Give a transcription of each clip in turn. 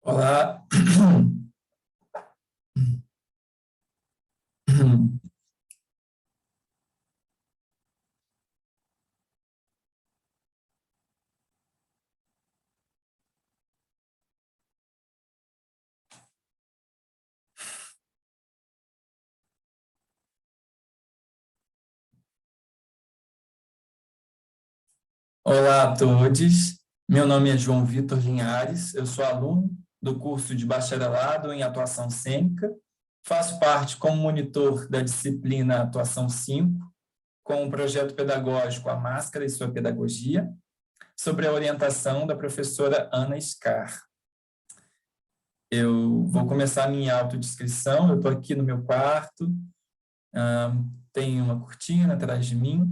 Olá. Olá a todos. Meu nome é João Vitor Linhares, eu sou aluno do curso de bacharelado em atuação cênica, faço parte como monitor da disciplina Atuação 5, com o projeto pedagógico A Máscara e Sua Pedagogia, sobre a orientação da professora Ana Scar. Eu vou começar a minha autodescrição. Eu estou aqui no meu quarto, tem uma cortina atrás de mim,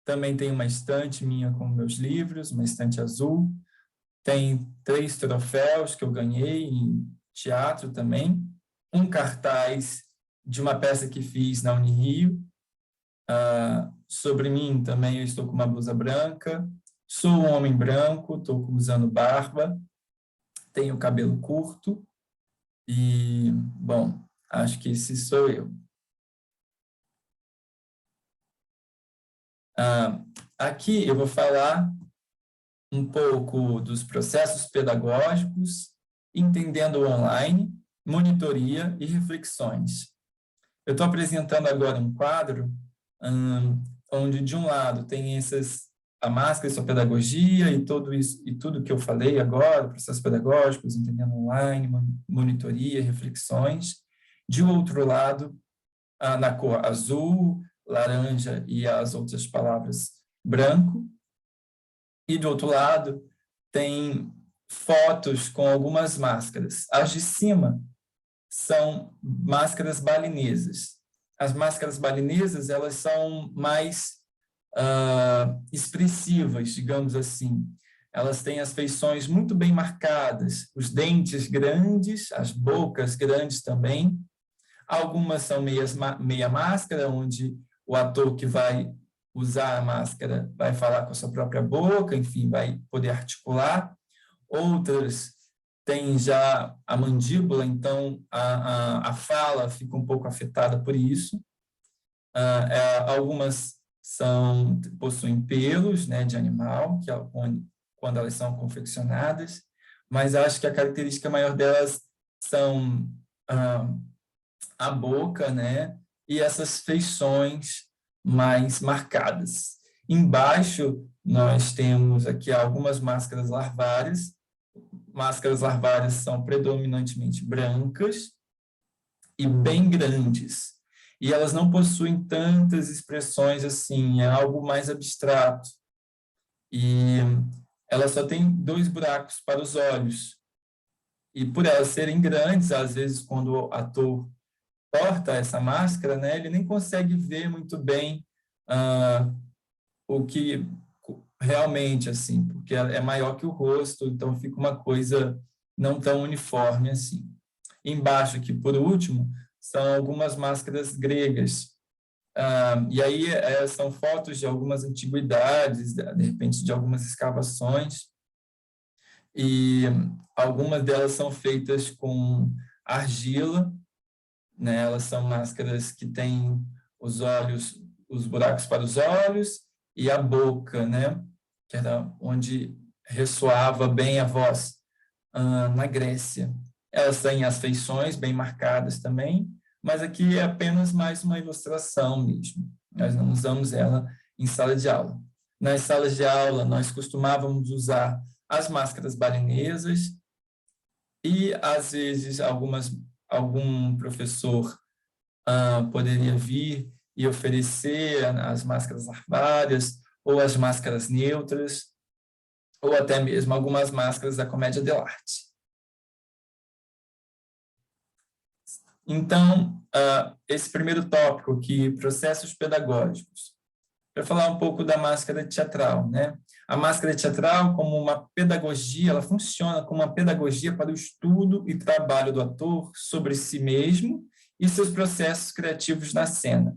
também tem uma estante minha com meus livros, uma estante azul, tem 3 troféus que eu ganhei em teatro também, um cartaz de uma peça que fiz na Unirio. Sobre mim também eu estou com uma blusa branca, sou um homem branco, estou usando barba, tenho cabelo curto e, bom, acho que esse sou eu. Aqui eu vou falar um pouco dos processos pedagógicos, entendendo o online, monitoria e reflexões. Eu estou apresentando agora um quadro onde, de um lado, tem a máscara e sua pedagogia e tudo que eu falei agora, processos pedagógicos, entendendo online, monitoria, reflexões. De outro lado, na cor azul, laranja e as outras palavras branco. E do outro lado, tem fotos com algumas máscaras. As de cima são máscaras balinesas. As máscaras balinesas, elas são mais expressivas, digamos assim. Elas têm as feições muito bem marcadas, os dentes grandes, as bocas grandes também. Algumas são meia máscara, onde o ator que vai usar a máscara vai falar com a sua própria boca, enfim, vai poder articular. Outras têm já a mandíbula, então a fala fica um pouco afetada por isso. Algumas possuem pelos, né, de animal, que é quando elas são confeccionadas, mas acho que a característica maior delas são a boca, né, e essas feições mais marcadas. Embaixo, nós temos aqui algumas máscaras larvárias. Máscaras larvárias são predominantemente brancas e bem grandes. E elas não possuem tantas expressões assim, é algo mais abstrato. E ela só tem 2 buracos para os olhos. E por elas serem grandes, às vezes, quando o ator porta essa máscara, né, ele nem consegue ver muito bem o que realmente, assim, porque é maior que o rosto, então fica uma coisa não tão uniforme assim. Embaixo aqui, por último, são algumas máscaras gregas. E aí são fotos de algumas antiguidades, de repente de algumas escavações, e algumas delas são feitas com argila, né? Elas são máscaras que têm os olhos, os buracos para os olhos e a boca, né? Que era onde ressoava bem a voz na Grécia. Elas têm as feições bem marcadas também, mas aqui é apenas mais uma ilustração mesmo. Nós não usamos ela em sala de aula. Nas salas de aula, nós costumávamos usar as máscaras balinesas e, às vezes, algum professor poderia vir e oferecer as máscaras larvárias ou as máscaras neutras, ou até mesmo algumas máscaras da comédia dell'arte. Então, esse primeiro tópico aqui, processos pedagógicos, para falar um pouco da máscara teatral, né? A máscara teatral, como uma pedagogia, ela funciona como uma pedagogia para o estudo e trabalho do ator sobre si mesmo e seus processos criativos na cena.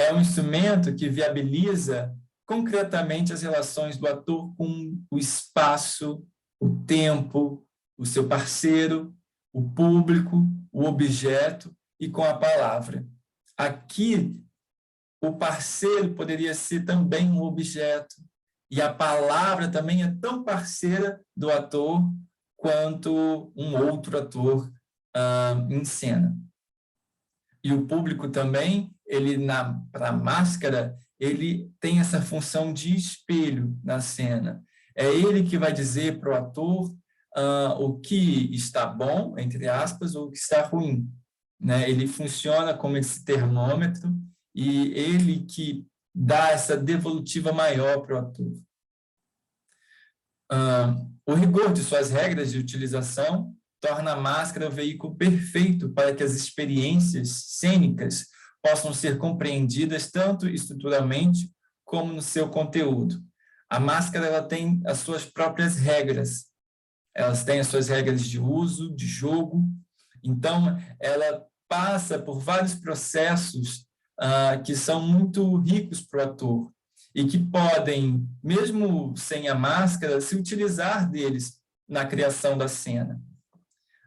É um instrumento que viabiliza concretamente as relações do ator com o espaço, o tempo, o seu parceiro, o público, o objeto e com a palavra. Aqui, o parceiro poderia ser também um objeto, e a palavra também é tão parceira do ator quanto um outro ator em cena. E o público também, para a máscara, ele tem essa função de espelho na cena. É ele que vai dizer para o ator o que está bom, entre aspas, ou o que está ruim. Né? Ele funciona como esse termômetro e ele que dá essa devolutiva maior para o ator. O rigor de suas regras de utilização torna a máscara o veículo perfeito para que as experiências cênicas possam ser compreendidas tanto estruturalmente como no seu conteúdo. A máscara ela tem as suas próprias regras, elas têm as suas regras de uso, de jogo, então ela passa por vários processos que são muito ricos para o ator e que podem, mesmo sem a máscara, se utilizar deles na criação da cena.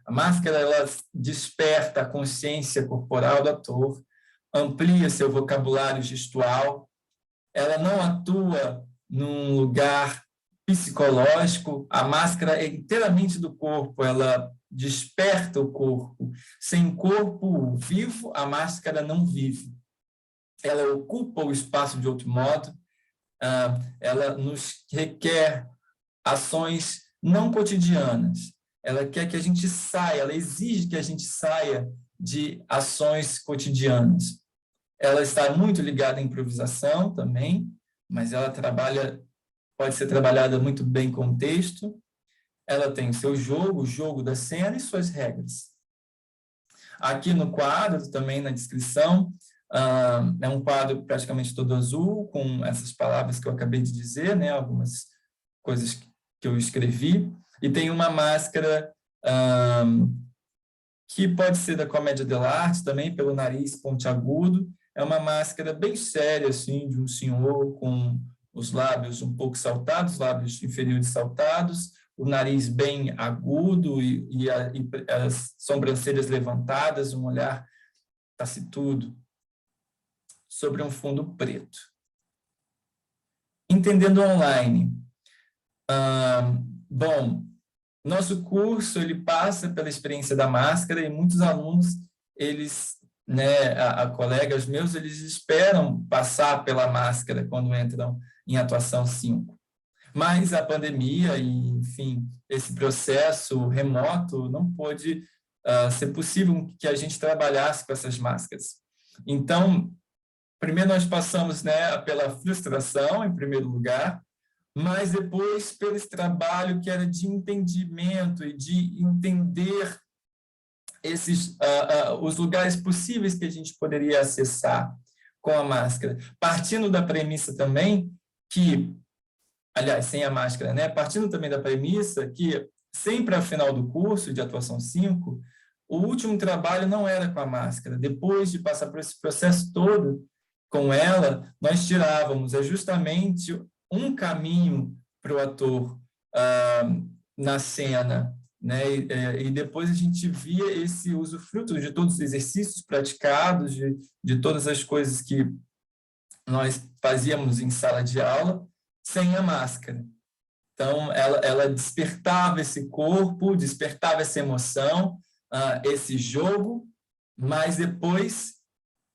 A máscara ela desperta a consciência corporal do ator, amplia seu vocabulário gestual, ela não atua num lugar psicológico, a máscara é inteiramente do corpo, ela desperta o corpo. Sem corpo vivo, a máscara não vive. Ela ocupa o espaço de outro modo, ela nos requer ações não cotidianas. Ela quer que a gente saia, ela exige que a gente saia de ações cotidianas. Ela está muito ligada à improvisação também, mas ela pode ser trabalhada muito bem com o texto. Ela tem o seu jogo, o jogo da cena e suas regras. Aqui no quadro, também na descrição, é um quadro praticamente todo azul, com essas palavras que eu acabei de dizer, né, algumas coisas que eu escrevi, e tem uma máscara que pode ser da comédia dell'arte também, pelo nariz pontiagudo. É uma máscara bem séria, assim, de um senhor com os lábios um pouco saltados, lábios inferiores saltados, o nariz bem agudo e as sobrancelhas levantadas, um olhar taciturno sobre um fundo preto. Entendendo online. Bom, nosso curso ele passa pela experiência da máscara e muitos alunos, eles, né, colegas meus, eles esperam passar pela máscara quando entram em atuação 5. Mas a pandemia e, enfim, esse processo remoto não pôde ser possível que a gente trabalhasse com essas máscaras. Então, primeiro nós passamos, né, pela frustração, em primeiro lugar, mas depois pelo esse trabalho que era de entendimento e de entender os lugares possíveis que a gente poderia acessar com a máscara. Partindo da premissa também que, aliás, sem a máscara, né? Partindo também da premissa que sempre ao final do curso de atuação 5, o último trabalho não era com a máscara. Depois de passar por esse processo todo com ela, nós tirávamos justamente um caminho para o ator na cena, né? E depois a gente via esse usufruto de todos os exercícios praticados, de todas as coisas que nós fazíamos em sala de aula, sem a máscara. Então, ela despertava esse corpo, despertava essa emoção, esse jogo, mas depois...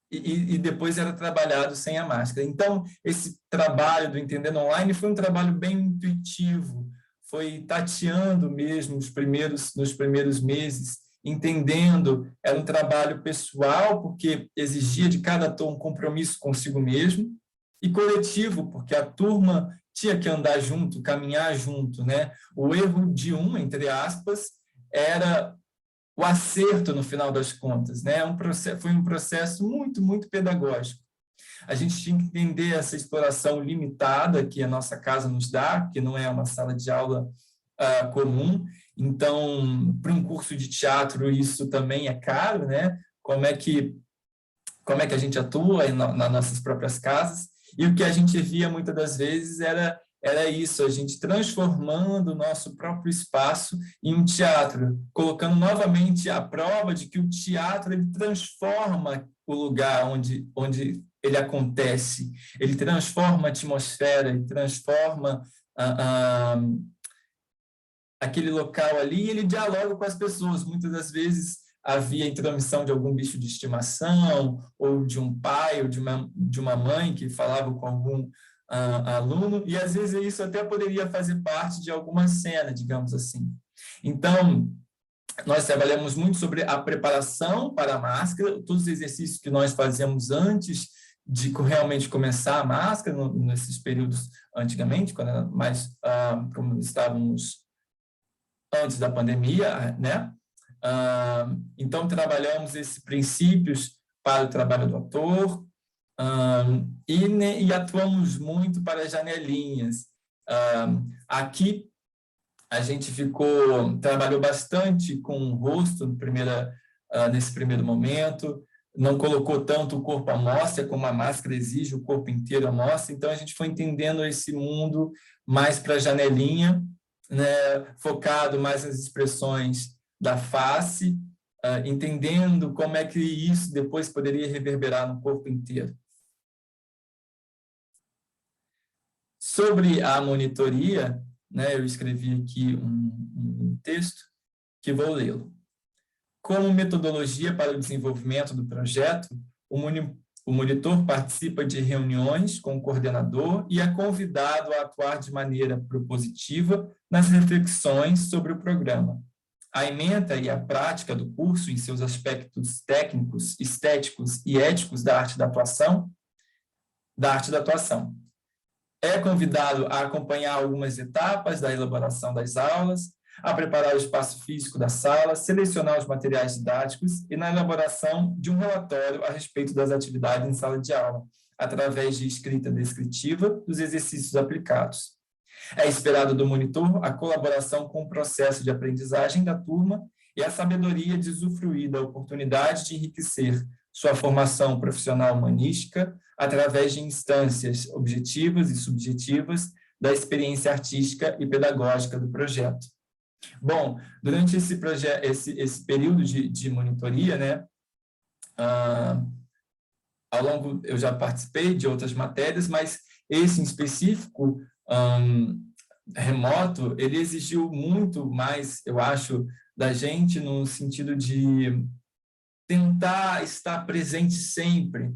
E depois era trabalhado sem a máscara. Então, esse trabalho do Entendendo Online foi um trabalho bem intuitivo, foi tateando mesmo nos primeiros meses, entendendo, era um trabalho pessoal, porque exigia de cada ator um compromisso consigo mesmo, e coletivo, porque a turma tinha que andar junto, caminhar junto, né? O erro de entre aspas, era o acerto no final das contas, né? Foi um processo muito, muito pedagógico. A gente tinha que entender essa exploração limitada que a nossa casa nos dá, que não é uma sala de aula comum. Então, para um curso de teatro, isso também é caro, né? Como é que a gente atua nas nossas próprias casas? E o que a gente via muitas das vezes era era isso, a gente transformando o nosso próprio espaço em um teatro, colocando novamente a prova de que o teatro ele transforma o lugar onde ele acontece, ele transforma a atmosfera, ele transforma aquele local ali e ele dialoga com as pessoas. Muitas das vezes havia intromissão de algum bicho de estimação, ou de um pai, ou de uma mãe que falava com algum aluno, e às vezes isso até poderia fazer parte de alguma cena, digamos assim. Então, nós trabalhamos muito sobre a preparação para a máscara, todos os exercícios que nós fazíamos antes de realmente começar a máscara, nesses períodos antigamente, quando era mais, como estávamos antes da pandemia, né? Então, trabalhamos esses princípios para o trabalho do ator e atuamos muito para as janelinhas. Aqui, a gente trabalhou bastante com o rosto nesse primeiro momento, não colocou tanto o corpo à mostra, como a máscara exige o corpo inteiro à mostra, então a gente foi entendendo esse mundo mais para a janelinha, né, focado mais nas expressões da face, entendendo como é que isso depois poderia reverberar no corpo inteiro. Sobre a monitoria, né, eu escrevi aqui um texto que vou lê-lo. Como metodologia para o desenvolvimento do projeto, o monitor participa de reuniões com o coordenador e é convidado a atuar de maneira propositiva nas reflexões sobre o programa. A ementa e a prática do curso em seus aspectos técnicos, estéticos e éticos da arte da atuação, é convidado a acompanhar algumas etapas da elaboração das aulas, a preparar o espaço físico da sala, selecionar os materiais didáticos e na elaboração de um relatório a respeito das atividades em sala de aula, através de escrita descritiva dos exercícios aplicados. É esperado do monitor a colaboração com o processo de aprendizagem da turma e a sabedoria de usufruir da oportunidade de enriquecer sua formação profissional humanística através de instâncias objetivas e subjetivas da experiência artística e pedagógica do projeto. Bom, durante esse período de monitoria, né, ao longo, eu já participei de outras matérias, mas esse em específico, remoto, ele exigiu muito mais, eu acho, da gente no sentido de tentar estar presente sempre,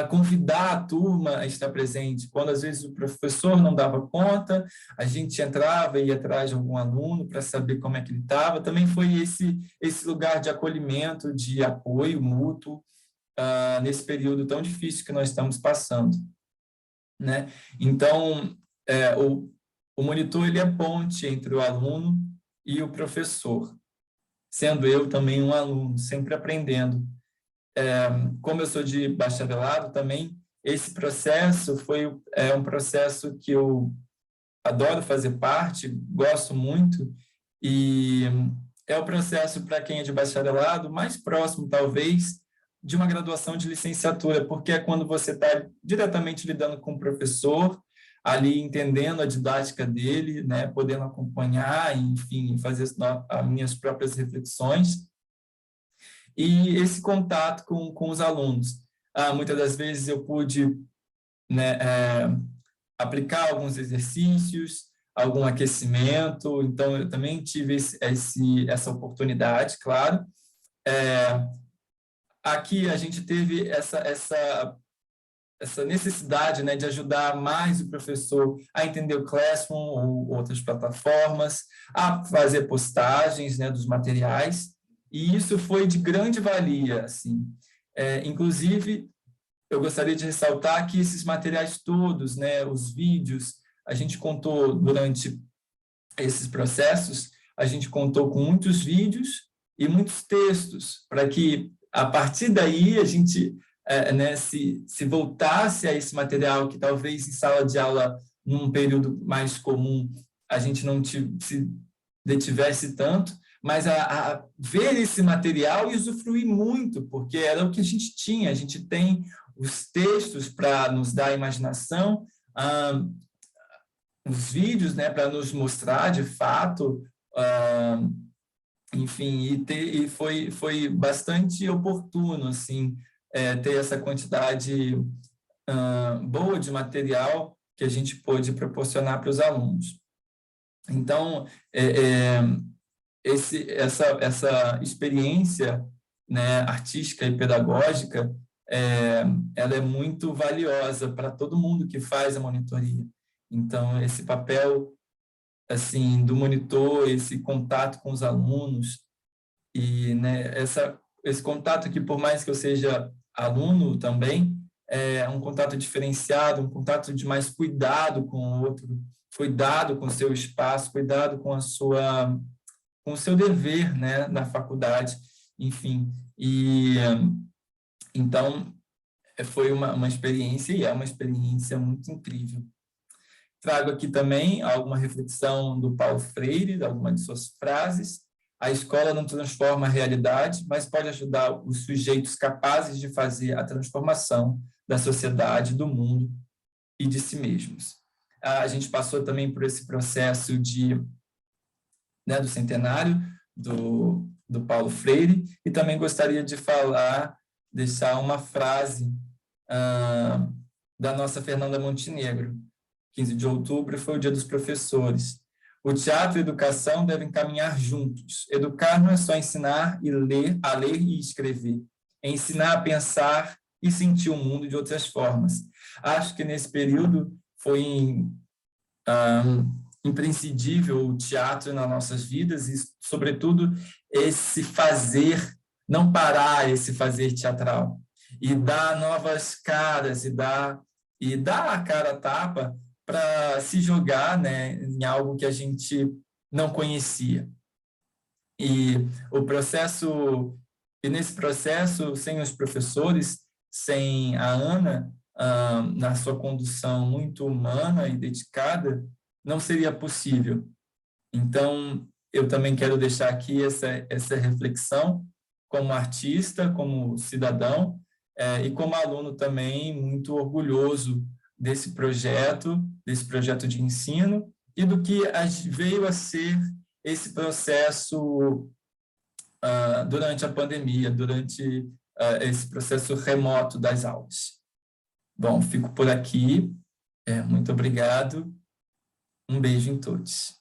convidar a turma a estar presente. Quando, às vezes, o professor não dava conta, a gente entrava e ia atrás de algum aluno para saber como é que ele estava. Também foi esse lugar de acolhimento, de apoio mútuo, nesse período tão difícil que nós estamos passando, né? Então, o monitor ele é ponte entre o aluno e o professor, sendo eu também um aluno, sempre aprendendo. Como eu sou de bacharelado também, esse processo é um processo que eu adoro fazer parte, gosto muito, e é o processo, para quem é de bacharelado, mais próximo, talvez, de uma graduação de licenciatura, porque é quando você está diretamente lidando com o professor, ali entendendo a didática dele, né, podendo acompanhar, enfim, fazer as minhas próprias reflexões, e esse contato com os alunos. Muitas das vezes eu pude, né, aplicar alguns exercícios, algum aquecimento, então eu também tive essa oportunidade, claro. Aqui a gente teve essa necessidade, né, de ajudar mais o professor a entender o Classroom ou outras plataformas, a fazer postagens, né, dos materiais, e isso foi de grande valia, assim. Inclusive, eu gostaria de ressaltar que esses materiais todos, né, os vídeos, a gente contou durante esses processos, a gente contou com muitos vídeos e muitos textos, para que, a partir daí, a gente né, se voltasse a esse material que talvez em sala de aula, num período mais comum, a gente não se detivesse tanto, mas a ver esse material e usufruir muito, porque era o que a gente tem os textos para nos dar a imaginação, os vídeos, né, para nos mostrar de fato, enfim, e foi bastante oportuno, assim, ter essa quantidade boa de material que a gente pôde proporcionar para os alunos. Então, essa experiência, né, artística e pedagógica, ela é muito valiosa para todo mundo que faz a monitoria. Então, esse papel assim do monitor, esse contato com os alunos e, né, esse contato que, por mais que eu seja aluno também, é um contato diferenciado, um contato de mais cuidado com o outro, cuidado com o seu espaço, cuidado com com o seu dever, né, na faculdade, enfim. E então foi uma experiência, e é uma experiência muito incrível. Trago aqui também alguma reflexão do Paulo Freire, algumas de suas frases. A escola não transforma a realidade, mas pode ajudar os sujeitos capazes de fazer a transformação da sociedade, do mundo e de si mesmos. A gente passou também por esse processo do centenário do Paulo Freire, e também gostaria de deixar uma frase da nossa Fernanda Montenegro. 15 de outubro foi o Dia dos Professores. O teatro e a educação devem caminhar juntos. Educar não é só ensinar a ler e escrever. É ensinar a pensar e sentir o mundo de outras formas. Acho que nesse período foi imprescindível o teatro nas nossas vidas e, sobretudo, esse fazer, não parar esse fazer teatral, e dar novas caras, e dar a cara a tapa para se jogar, né, em algo que a gente não conhecia. E nesse processo, sem os professores, sem a Ana, na sua condução muito humana e dedicada, não seria possível. Então, eu também quero deixar aqui essa reflexão como artista, como cidadão, e como aluno também muito orgulhoso desse projeto de ensino e do que veio a ser esse processo durante a pandemia, durante esse processo remoto das aulas. Bom, fico por aqui. Muito obrigado. Um beijo em todos.